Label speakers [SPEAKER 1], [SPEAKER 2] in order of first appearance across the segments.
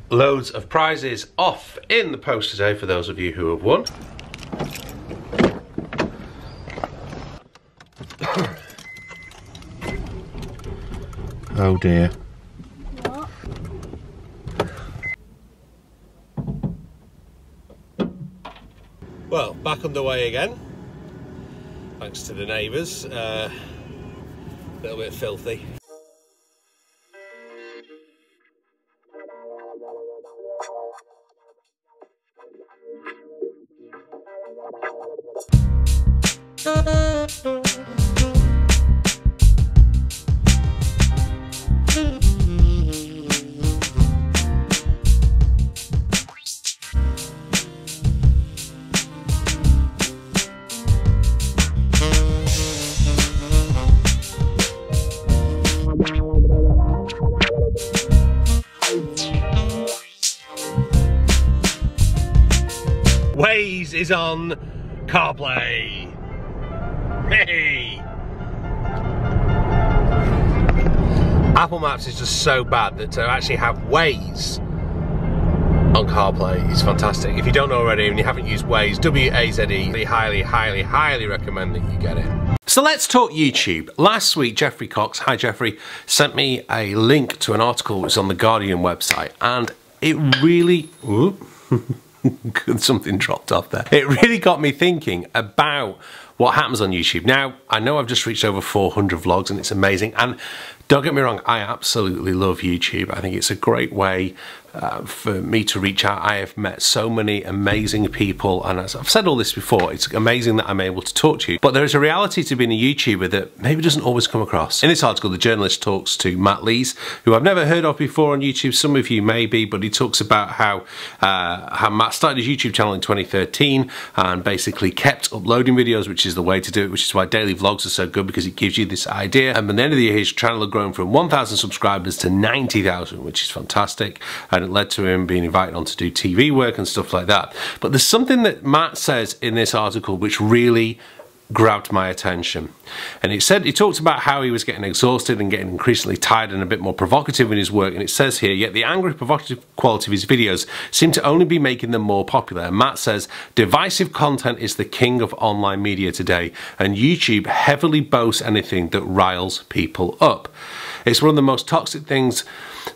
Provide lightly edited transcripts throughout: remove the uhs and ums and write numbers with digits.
[SPEAKER 1] Loads of prizes off in the post today for those of you who have won. Oh dear.
[SPEAKER 2] What?
[SPEAKER 1] Well, back underway again, thanks to the neighbours. A little bit filthy. Waze is on CarPlay. Hey! Apple Maps is just so bad that to actually have Waze on CarPlay is fantastic. If you don't know already and you haven't used Waze, W-A-Z-E, highly recommend that you get it. So let's talk YouTube. Last week, Jeffrey Cox, hi Jeffrey, sent me a link to an article which was on the Guardian website, and it really... something dropped off there. It really got me thinking about what happens on YouTube. Now, I know I've just reached over 400 vlogs and it's amazing, and don't get me wrong, I absolutely love YouTube. I think it's a great way for me to reach out. I have met so many amazing people, and as I've said all this before, it's amazing that I'm able to talk to you. But there is a reality to being a YouTuber that maybe doesn't always come across. In this article, the journalist talks to Matt Lees, who I've never heard of before on YouTube. Some of you may be, but he talks about how Matt started his YouTube channel in 2013 and basically kept uploading videos, which is the way to do it, which is why daily vlogs are so good, because it gives you this idea. And by the end of the year, his channel had grown from 1,000 subscribers to 90,000, which is fantastic. And it led to him being invited on to do TV work and stuff like that. But there's something that Matt says in this article which really grabbed my attention. And he talked about how he was getting exhausted and getting increasingly tired and a bit more provocative in his work. And it says here, yet the angry, provocative quality of his videos seem to only be making them more popular. And Matt says, divisive content is the king of online media today, and YouTube heavily boasts anything that riles people up. It's one of the most toxic things.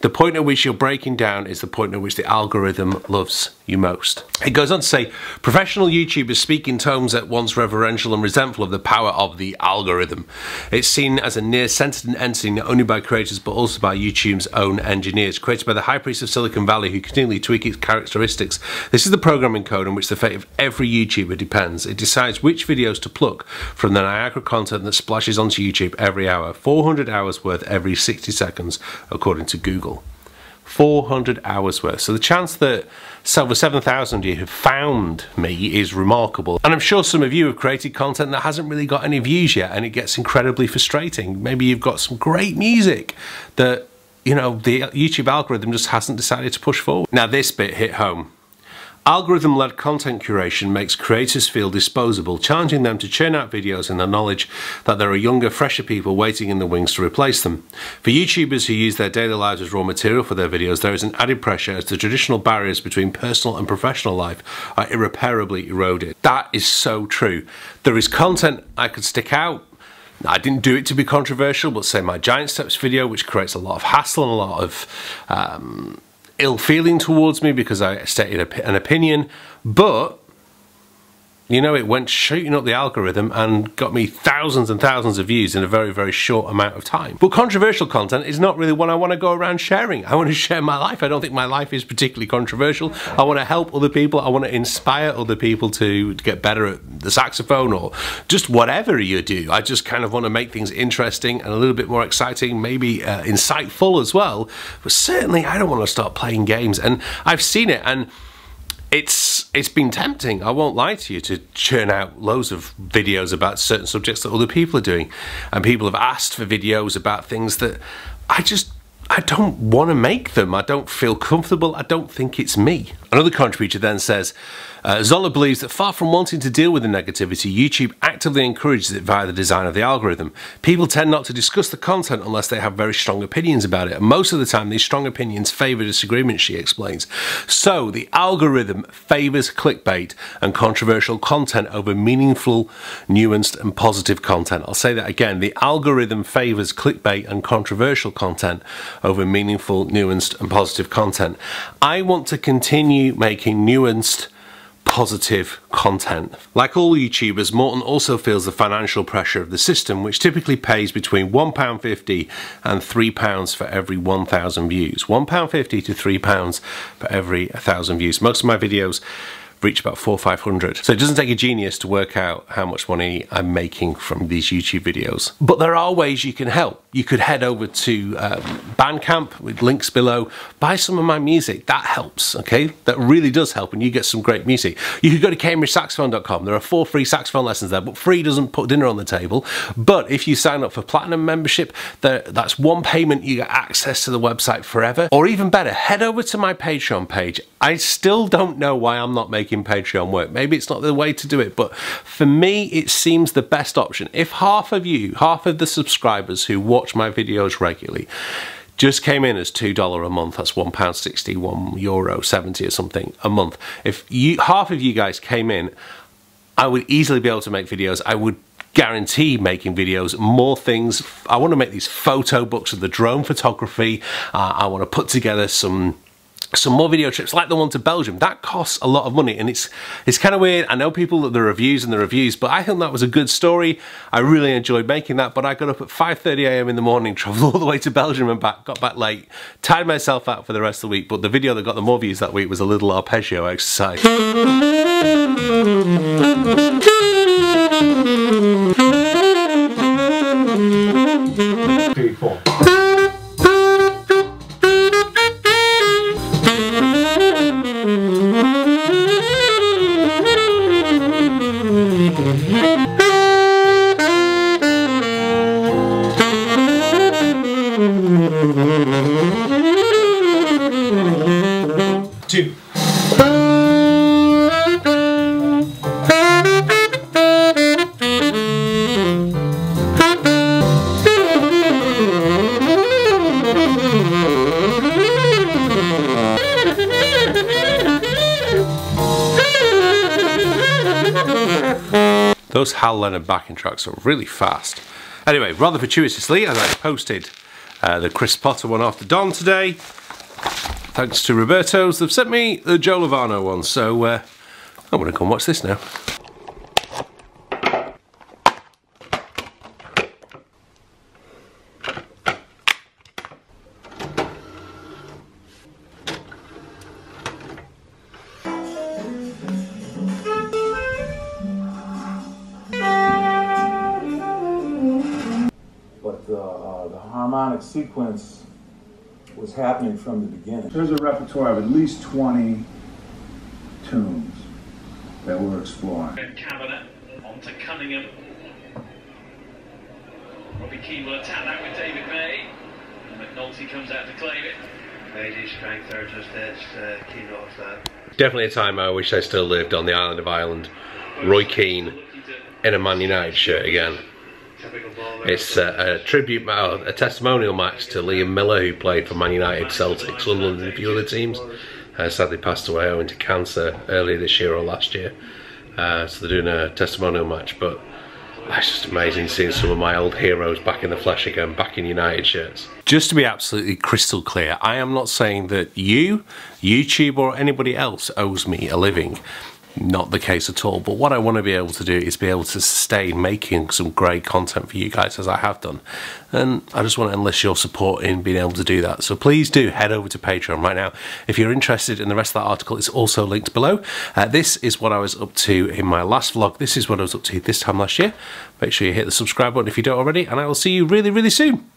[SPEAKER 1] The point at which you're breaking down is the point at which the algorithm loves you most. It goes on to say, professional YouTubers speak in tones at once reverential and resentful of the power of the algorithm. It's seen as a near-sentient entity not only by creators but also by YouTube's own engineers, created by the high priest of Silicon Valley who continually tweak its characteristics. This is the programming code on which the fate of every YouTuber depends. It decides which videos to pluck from the Niagara content that splashes onto YouTube every hour, 400 hours worth every 60 seconds, according to Google. 400 hours worth. So the chance that over 7,000 of you have found me is remarkable. And I'm sure some of you have created content that hasn't really got any views yet, and it gets incredibly frustrating. Maybe you've got some great music that, you know, the YouTube algorithm just hasn't decided to push forward. Now this bit hit home. Algorithm-led content curation makes creators feel disposable, challenging them to churn out videos in the knowledge that there are younger, fresher people waiting in the wings to replace them. For YouTubers who use their daily lives as raw material for their videos, there is an added pressure as the traditional barriers between personal and professional life are irreparably eroded. That is so true. There is content I could stick out. I didn't do it to be controversial, but say my Giant Steps video, which creates a lot of hassle and a lot of ill feeling towards me because I stated an opinion, but you know, it went shooting up the algorithm and got me thousands and thousands of views in a very, very short amount of time. But controversial content is not really what I want to go around sharing. I want to share my life. I don't think my life is particularly controversial. I want to help other people. I want to inspire other people to get better at the saxophone or just whatever you do. I just kind of want to make things interesting and a little bit more exciting, maybe insightful as well. But certainly I don't want to start playing games. And I've seen it, and it's been tempting, I won't lie to you, to churn out loads of videos about certain subjects that other people are doing. And people have asked for videos about things that I don't want to make them. I don't feel comfortable. I don't think it's me. Another contributor then says, Zola believes that far from wanting to deal with the negativity, YouTube actively encourages it via the design of the algorithm. People tend not to discuss the content unless they have very strong opinions about it, and most of the time these strong opinions favour disagreement, she explains. So the algorithm favours clickbait and controversial content over meaningful, nuanced and positive content. I'll say that again. The algorithm favours clickbait and controversial content over meaningful, nuanced and positive content. I want to continue making nuanced, positive content. Like all YouTubers, Morton also feels the financial pressure of the system, which typically pays between £1.50 and £3 for every 1,000 views. £1.50 to £3 for every 1,000 views. Most of my videos reach about 400 or 500. So it doesn't take a genius to work out how much money I'm making from these YouTube videos. But there are ways you can help. You could head over to Bandcamp with links below, buy some of my music. That helps, okay? That really does help, and you get some great music. You could go to CambridgeSaxophone.com. There are 4 free saxophone lessons there, but free doesn't put dinner on the table. But if you sign up for Platinum membership, that's one payment, you get access to the website forever. Or even better, head over to my Patreon page. I still don't know why I'm not making Patreon work. Maybe it's not the way to do it, but for me it seems the best option. If half of the subscribers who watch my videos regularly just came in as $2 a month, that's £1.60, €1.70 or something a month. If half of you guys came in, I would easily be able to make videos. I would guarantee making videos, more things. I want to make these photo books of the drone photography. I want to put together some more video trips like the one to Belgium. That costs a lot of money, and it's kind of weird. I know people that the reviews, but I think that was a good story. I really enjoyed making that, but I got up at 5:30 AM in the morning, travelled all the way to Belgium and back, got back late, tired myself out for the rest of the week. But the video that got the more views that week was a little arpeggio exercise. 3, 4. Those Hal Leonard backing tracks are really fast. Anyway, rather fortuitously, as I posted the Chris Potter one after Don today, thanks to Roberto's, they've sent me the Joe Lovano one, so I'm going to come watch this now.
[SPEAKER 2] The harmonic sequence was happening from the beginning. There's a repertoire of at least 20 tunes that we're exploring.
[SPEAKER 3] Cabinet onto Cunningham. Robbie Keane will attack that with David May. And McNulty comes out to claim it. May's strength are just key off that.
[SPEAKER 1] Definitely a time I wish I still lived on the island of Ireland. Roy Keane in a Man United shirt again. It's a tribute, a testimonial match to Liam Miller, who played for Man United, Celtic, Sunderland and a few other teams. Sadly passed away owing to cancer earlier this year or last year. So they're doing a testimonial match, but it's just amazing seeing some of my old heroes back in the flesh again, back in United shirts. Just to be absolutely crystal clear, I am not saying that you, YouTube or anybody else owes me a living. not the case at all. But what I want to be able to do is be able to sustain making some great content for you guys, as I have done. And I just want to enlist your support in being able to do that. So please do head over to Patreon right now. If you're interested in the rest of that article, it's also linked below. This is what I was up to in my last vlog. This is what I was up to this time last year. Make sure you hit the subscribe button if you don't already, and I will see you really, really soon.